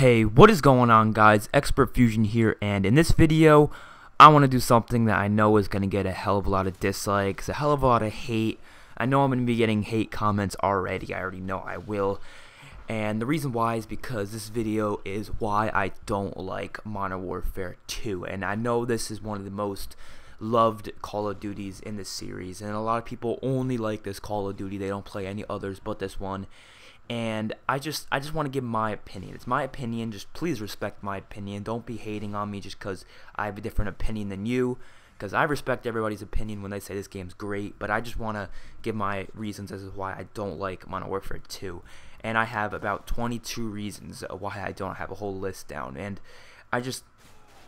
Hey, what is going on, guys? Xpertfusion here, and in this video I want to do something that I know is going to get a hell of a lot of dislikes, a hell of a lot of hate. I know I'm going to be getting hate comments already. I already know I will. And the reason why is because this video is why I don't like Modern Warfare 2. And I know this is one of the most loved Call of Duties in this series, and a lot of people only like this Call of Duty. They don't play any others but this one. And I just want to give my opinion. It's my opinion. Just please respect my opinion. Don't be hating on me just because I have a different opinion than you, because I respect everybody's opinion when they say this game's great, but I just want to give my reasons as to why I don't like Modern Warfare 2. And I have about 22 reasons why I don't have a whole list down. And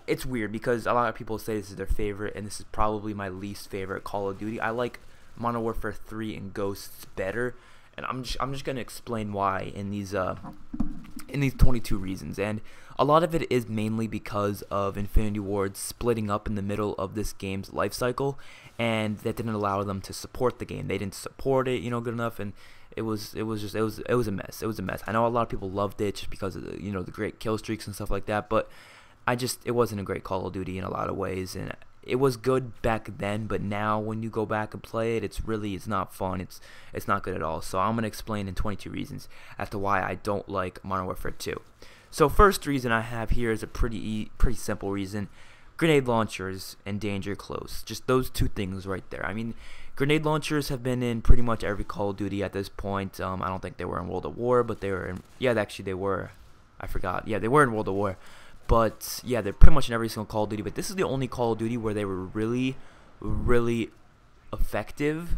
it's weird because a lot of people say this is their favorite, and this is probably my least favorite Call of Duty. I like Modern Warfare 3 and Ghosts better, and I'm just gonna explain why in these 22 reasons. And a lot of it is mainly because of Infinity Ward splitting up in the middle of this game's life cycle, and that didn't allow them to support the game. They didn't support it, good enough, and it was a mess. It was a mess. I know a lot of people loved it just because of the the great kill streaks and stuff like that, but it wasn't a great Call of Duty in a lot of ways, and it was good back then, but now when you go back and play it, it's not fun. It's not good at all. So I'm gonna explain in 22 reasons as to why I don't like Modern Warfare 2. So first reason I have here is a pretty simple reason: grenade launchers and danger close. Just those two things right there. I mean, grenade launchers have been in pretty much every Call of Duty at this point. I don't think they were in World at War, but they were in. Yeah, actually they were. I forgot. Yeah, they were in World at War. But yeah, they're pretty much in every single Call of Duty. But this is the only Call of Duty where they were really effective,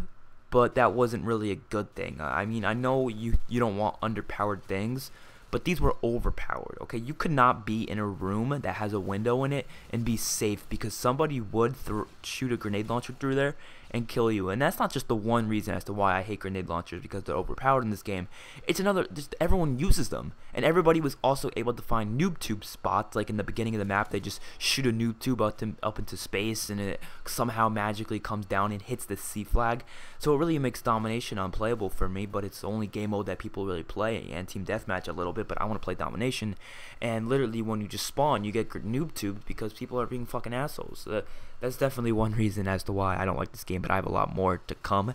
but that wasn't really a good thing. I mean, I know you don't want underpowered things, but these were overpowered. Okay, you could not be in a room that has a window in it and be safe, because somebody would shoot a grenade launcher through there and kill you. And that's not just the one reason as to why I hate grenade launchers, because they're overpowered in this game. It's another, just everyone uses them, and everybody was also able to find noob tube spots. Like in the beginning of the map, they just shoot a noob tube up into space, and it somehow magically comes down and hits the C flag. So it really makes domination unplayable for me, but it's the only game mode that people really play, and team deathmatch a little bit, but I want to play domination. And literally when you just spawn, you get noob tubed because people are being fucking assholes. That's definitely one reason as to why I don't like this game, but I have a lot more to come.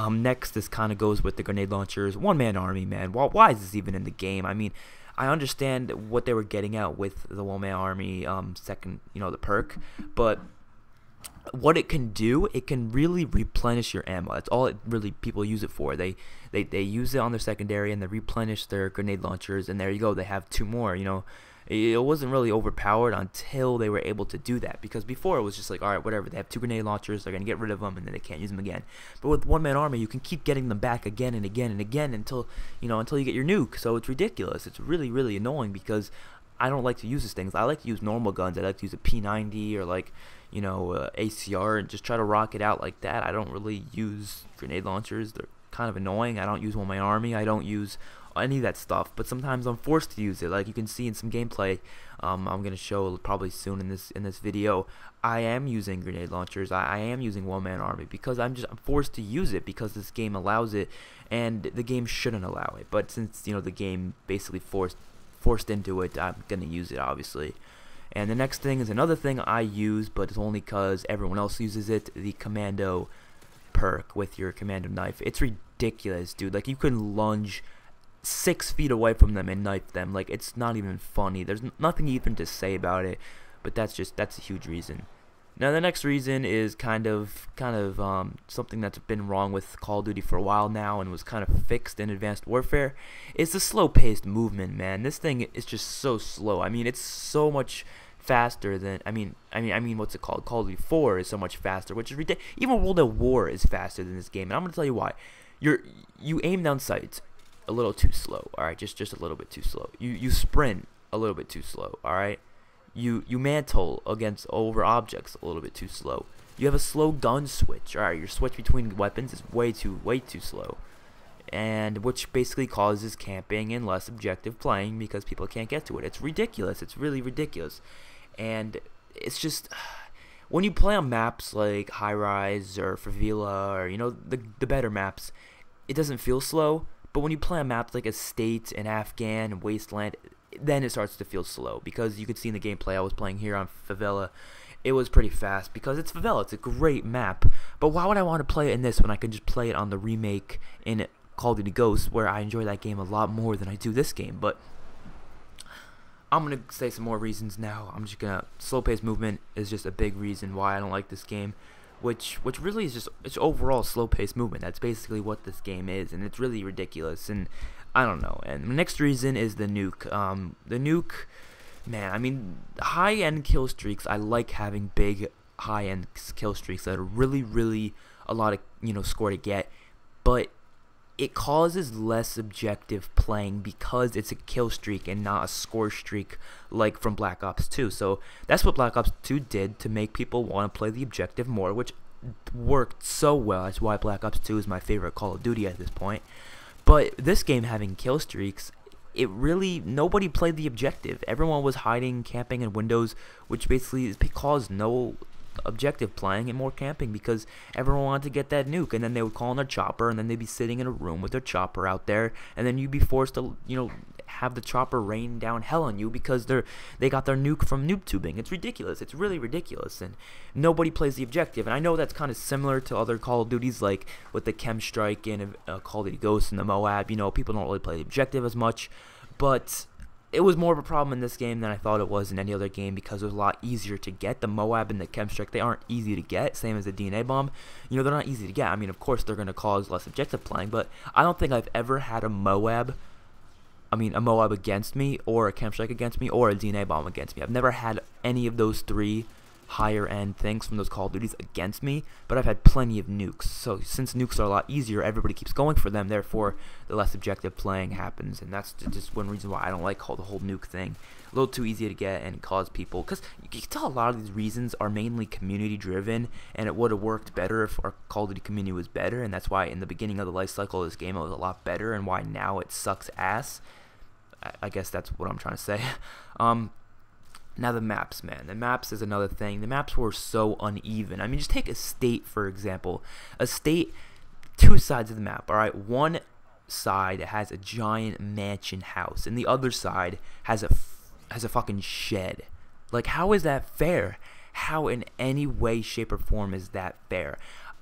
Next, this kind of goes with the grenade launchers. One-man army, man. Why is this even in the game? I mean, I understand what they were getting at with the one-man army second, the perk, but what it can do, it can really replenish your ammo. That's all it really people use it for. They use it on their secondary, and they replenish their grenade launchers, and there you go. They have two more. It wasn't really overpowered until they were able to do that, because before it was just like, alright, whatever, they have two grenade launchers, they're going to get rid of them, and then they can't use them again. But with one-man army, you can keep getting them back again and again and again until you get your nuke. So it's ridiculous. It's really annoying, because I don't like to use these things. I like to use normal guns. I like to use a P90 or like, ACR, and just try to rock it out like that. I don't really use grenade launchers. They're kind of annoying. I don't use one-man army. I don't use any of that stuff, but sometimes I'm forced to use it. Like you can see in some gameplay I'm gonna show probably soon in this video, I am using grenade launchers. I am using one-man army because I'm forced to use it because this game allows it, and the game shouldn't allow it. But since the game basically forced into it, I'm gonna use it, obviously. And the next thing is another thing I use, but it's only because everyone else uses it: the commando perk with your commando knife. It's ridiculous, dude. Like you can lunge 6 feet away from them and knife them. Like, it's not even funny. There's nothing even to say about it, but that's a huge reason. Now the next reason is kind of something that's been wrong with Call of Duty for a while now, and was kind of fixed in Advanced Warfare. It's the slow-paced movement, man. This thing is just so slow. I mean, it's so much faster than I mean what's it called? Call of Duty 4 is so much faster, which is ridiculous. Even World at War is faster than this game, and I'm gonna tell you why. You aim down sights a little too slow, alright, just a little bit too slow. You sprint a little bit too slow, alright. You mantle over objects a little bit too slow. You have a slow gun switch, alright. Your switch between weapons is way too slow, and which basically causes camping and less objective playing because people can't get to it. It's ridiculous. It's really ridiculous, and it's just when you play on maps like High Rise or Favela or the better maps, it doesn't feel slow. But when you play on maps like Estate and Afghan and Wasteland, then it starts to feel slow, because you could see in the gameplay I was playing here on Favela, it was pretty fast because it's Favela. It's a great map, but why would I want to play it in this when I could just play it on the remake in Call of Duty Ghosts, where I enjoy that game a lot more than I do this game? But I'm gonna say some more reasons now. I'm just gonna slow-paced movement is just a big reason why I don't like this game, which really is just it's overall slow-paced movement. That's basically what this game is, and it's really ridiculous. And I don't know. And the next reason is the nuke. The nuke, man. I mean, high-end kill streaks. I like having big high-end kill streaks that are really a lot of score to get, but it causes less objective playing because it's a kill streak and not a score streak like from Black Ops 2. So that's what Black Ops 2 did to make people want to play the objective more, which worked so well. That's why Black Ops 2 is my favorite Call of Duty at this point. But this game having kill streaks, nobody played the objective. Everyone was hiding, camping in windows, which basically caused no objective playing and more camping, because everyone wanted to get that nuke, and then they would call on their chopper, and then they'd be sitting in a room with their chopper out there, and then you'd be forced to have the chopper rain down hell on you because they got their nuke from noob tubing. It's ridiculous. It's really ridiculous, and nobody plays the objective. And I know that's kind of similar to other Call of Duties, like with the Chem Strike and Call of Duty Ghosts and the Moab. People don't really play the objective as much, but it was more of a problem in this game than I thought it was in any other game, because it was a lot easier to get. The Moab and the Chem Strike, they aren't easy to get, same as the DNA bomb. They're not easy to get. I mean, of course they're going to cause less objective playing, but I don't think I've ever had a Moab against me, or a Chem Strike against me, or a DNA bomb against me. I've never had any of those three higher end things from those Call of Duties against me, but I've had plenty of nukes. So since nukes are a lot easier, everybody keeps going for them, therefore the less objective playing happens, and that's just one reason why I don't like the whole nuke thing. A little too easy to get and cause people, because you can tell a lot of these reasons are mainly community driven, and it would have worked better if our Call of Duty community was better, and that's why in the beginning of the life cycle of this game it was a lot better, and why now it sucks ass. I guess that's what I'm trying to say. Now the maps, man. The maps is another thing. The maps were so uneven. I mean, just take a state, for example. A state, two sides of the map, alright? One side has a giant mansion house, and the other side has a fucking shed. Like, how is that fair? How in any way, shape, or form is that fair?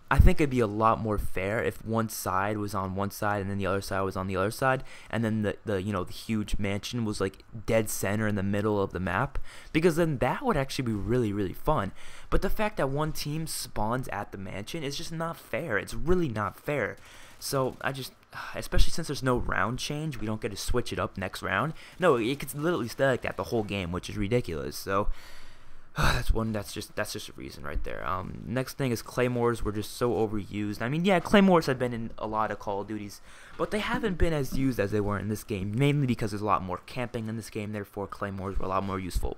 I think it'd be a lot more fair if one side was on one side and then the other side was on the other side, and then the huge mansion was like dead center in the middle of the map, because then that would actually be really fun. But the fact that one team spawns at the mansion is just not fair. It's really not fair. So especially since there's no round change, we don't get to switch it up next round. No, it could literally stay like that the whole game, which is ridiculous. So that's just a reason right there. Next thing is claymores were just so overused. I mean, yeah, claymores have been in a lot of Call of Duties, but they haven't been as used as they were in this game, mainly because there's a lot more camping in this game, therefore claymores were a lot more useful.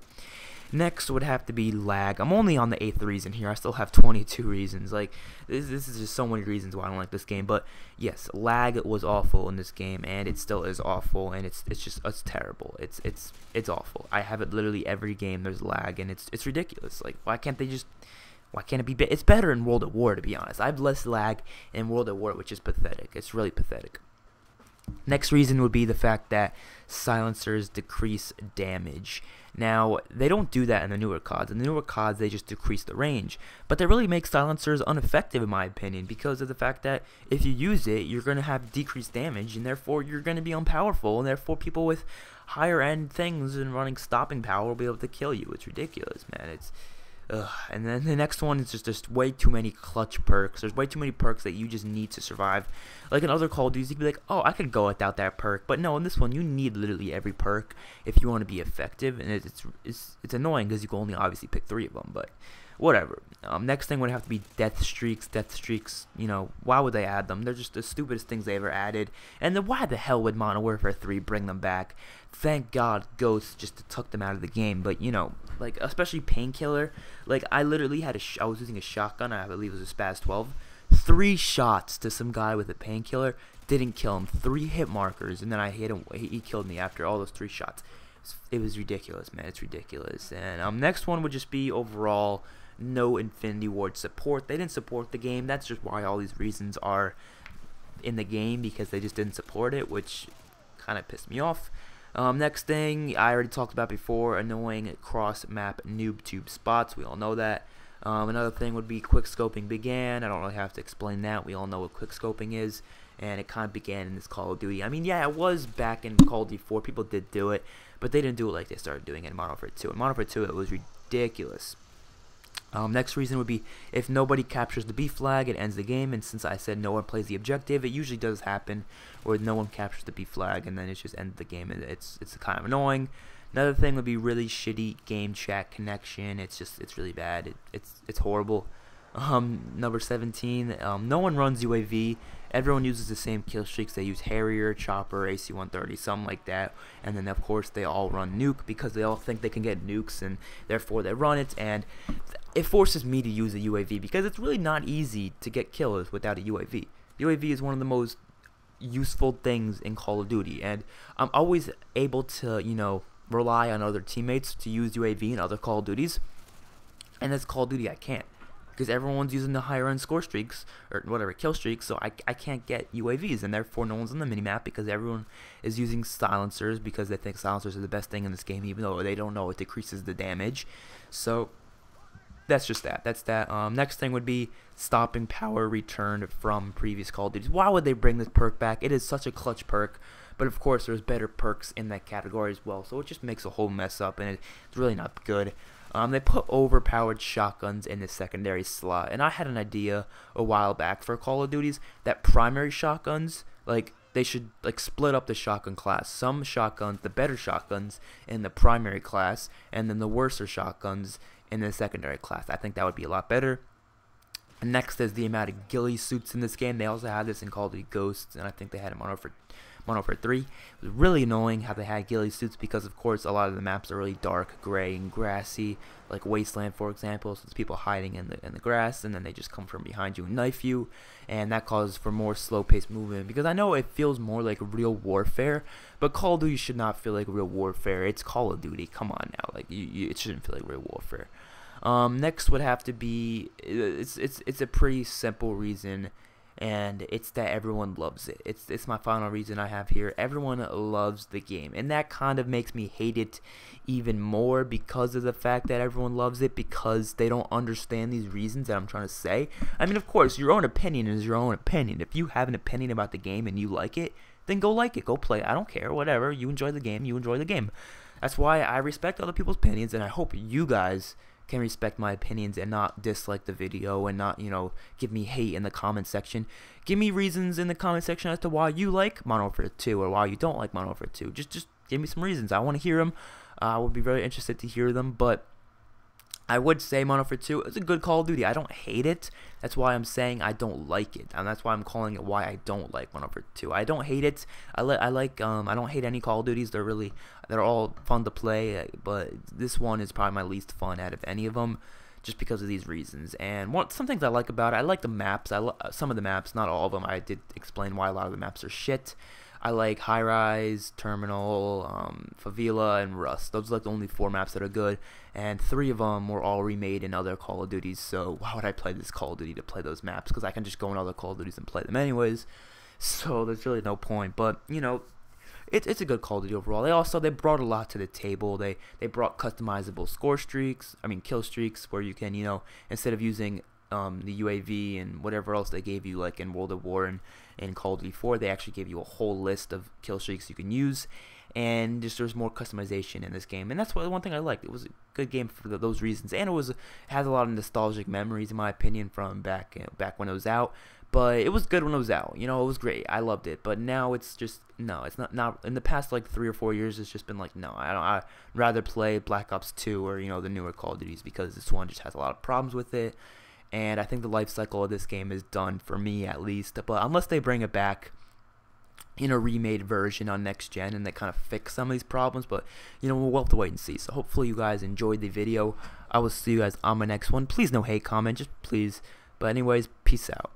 Next would have to be lag. I'm only on the 8th reason here. I still have 22 reasons. Like, this is just so many reasons why I don't like this game. But yes, lag was awful in this game, and it still is awful, and it's terrible. It's awful. I have it literally every game. There's lag, and it's ridiculous. Like, why can't it be it's better in World at War, to be honest. I have less lag in World at War, which is pathetic. It's really pathetic. Next reason would be the fact that silencers decrease damage. Now, they don't do that in the newer CODs. In the newer CODs, they just decrease the range. But that really makes silencers ineffective, in my opinion, because of the fact that if you use it, you're going to have decreased damage, and therefore you're going to be unpowerful, and therefore people with higher end things and running stopping power will be able to kill you. It's ridiculous, man. And then the next one is just way too many clutch perks. There's way too many perks that you just need to survive. Like in other Call of Duties, you could be like, oh, I could go without that perk. But no, in this one, you need literally every perk if you want to be effective. And it's annoying because you can only obviously pick 3 of them. But whatever. Next thing would have to be death streaks. Death streaks, why would they add them? They're just the stupidest things they ever added. And then why the hell would Modern Warfare 3 bring them back? Thank God Ghosts just took them out of the game. But, like, especially Painkiller. Like, I literally had I was using a shotgun. I believe it was a Spaz 12. 3 shots to some guy with a Painkiller. Didn't kill him. 3 hit markers. And then I hit him. He killed me after all those 3 shots. It was ridiculous, man. It's ridiculous. And next one would just be overall no Infinity Ward support. They didn't support the game. That's just why all these reasons are in the game, because they just didn't support it, which kind of pissed me off. Next thing I already talked about before, annoying cross-map noob tube spots. We all know that. Another thing would be quick scoping began. I don't really have to explain that. We all know what quick scoping is, and it kind of began in this Call of Duty. I mean, yeah, it was back in Call of Duty 4. People did do it, but they didn't do it like they started doing it in Modern Warfare 2. In Modern Warfare 2, it was ridiculous. Next reason would be if nobody captures the B flag, it ends the game. And since I said no one plays the objective, it usually does happen where no one captures the B flag, and then it just ends the game. And it's kind of annoying. Another thing would be really shitty game chat connection. It's really bad. It's horrible. Number 17. No one runs UAV. Everyone uses the same kill streaks. They use Harrier, Chopper, AC-130, something like that. And then of course they all run nuke because they all think they can get nukes, and therefore they run it. And it forces me to use a UAV because it's really not easy to get kills without a UAV. UAV is one of the most useful things in Call of Duty, and I'm always able to, you know, rely on other teammates to use UAV in other Call of Duties. And as Call of Duty, I can't, because everyone's using the higher end score streaks or whatever, kill streaks, so I can't get UAVs, and therefore no one's on the minimap because everyone is using silencers because they think silencers are the best thing in this game, even though they don't know it decreases the damage. So that's just that. That's that. Next thing would be stopping power return from previous Call of Duty. Why would they bring this perk back? It is such a clutch perk, but of course there's better perks in that category as well, so it just makes a whole mess up, and it's really not good. They put overpowered shotguns in the secondary slot, and I had an idea a while back for Call of Duties that primary shotguns, like, they should like split up the shotgun class. Some shotguns, the better shotguns, in the primary class, and then the worser shotguns in the secondary class. I think that would be a lot better. And next is the amount of ghillie suits in this game. They also had this in Call of Duty Ghosts, and I think they had it in Modern Warfare 3. It was really annoying how they had ghillie suits because, of course, a lot of the maps are really dark, gray, and grassy, like Wasteland, for example. So there's people hiding in the grass, and then they just come from behind you and knife you, and that causes for more slow-paced movement. Because I know it feels more like real warfare, but Call of Duty should not feel like real warfare. It's Call of Duty. Come on now, like it shouldn't feel like real warfare. Next would have to be it's a pretty simple reason, and it's that everyone loves it. It's my final reason I have here. Everyone loves the game, and that kind of makes me hate it even more because of the fact that everyone loves it, because they don't understand these reasons that I'm trying to say. I mean, of course, your own opinion is your own opinion. If you have an opinion about the game and you like it, then go like it, go play it. I don't care, whatever. You enjoy the game, you enjoy the game. That's why I respect other people's opinions, and I hope you guys can respect my opinions and not dislike the video and not, you know, give me hate in the comment section. Give me reasons in the comment section as to why you like Modern Warfare 2 or why you don't like Modern Warfare 2. Just give me some reasons. I want to hear them. I would be very interested to hear them, but I would say Modern Warfare 2 is a good Call of Duty. I don't hate it. That's why I'm saying I don't like it, and that's why I'm calling it why I don't like Modern Warfare 2. I don't hate it. I don't hate any Call of Duties. They're all fun to play, but this one is probably my least fun out of any of them, just because of these reasons. And some things I like about it, I like the maps. Some of the maps, not all of them. I did explain why a lot of the maps are shit. I like High Rise, Terminal, Favela, and Rust. Those are like the only 4 maps that are good, and 3 of them were all remade in other Call of Duties, so why would I play this Call of Duty to play those maps? Because I can just go in other Call of Duties and play them anyways, so there's really no point. But, you know, it's a good Call of Duty overall. They brought a lot to the table. They brought customizable kill streaks, where you can, you know, instead of using the UAV and whatever else they gave you, like in World of War and in Call of Duty 4, they actually gave you a whole list of kill streaks you can use, and just there's more customization in this game, and that's one thing I liked. It was a good game for those reasons, and it has a lot of nostalgic memories, in my opinion, from back when it was out. But it was good when it was out. You know, it was great. I loved it. But now it's just, no, it's not. In the past, like, 3 or 4 years, it's just been like, no, I'd rather play Black Ops 2 or, you know, the newer Call of Duties, because this one just has a lot of problems with it. And I think the life cycle of this game is done, for me at least. But unless they bring it back in a remade version on next gen and they kind of fix some of these problems, but, you know, we'll have to wait and see. So hopefully you guys enjoyed the video. I will see you guys on my next one. Please no hate comment, just please. But anyways, peace out.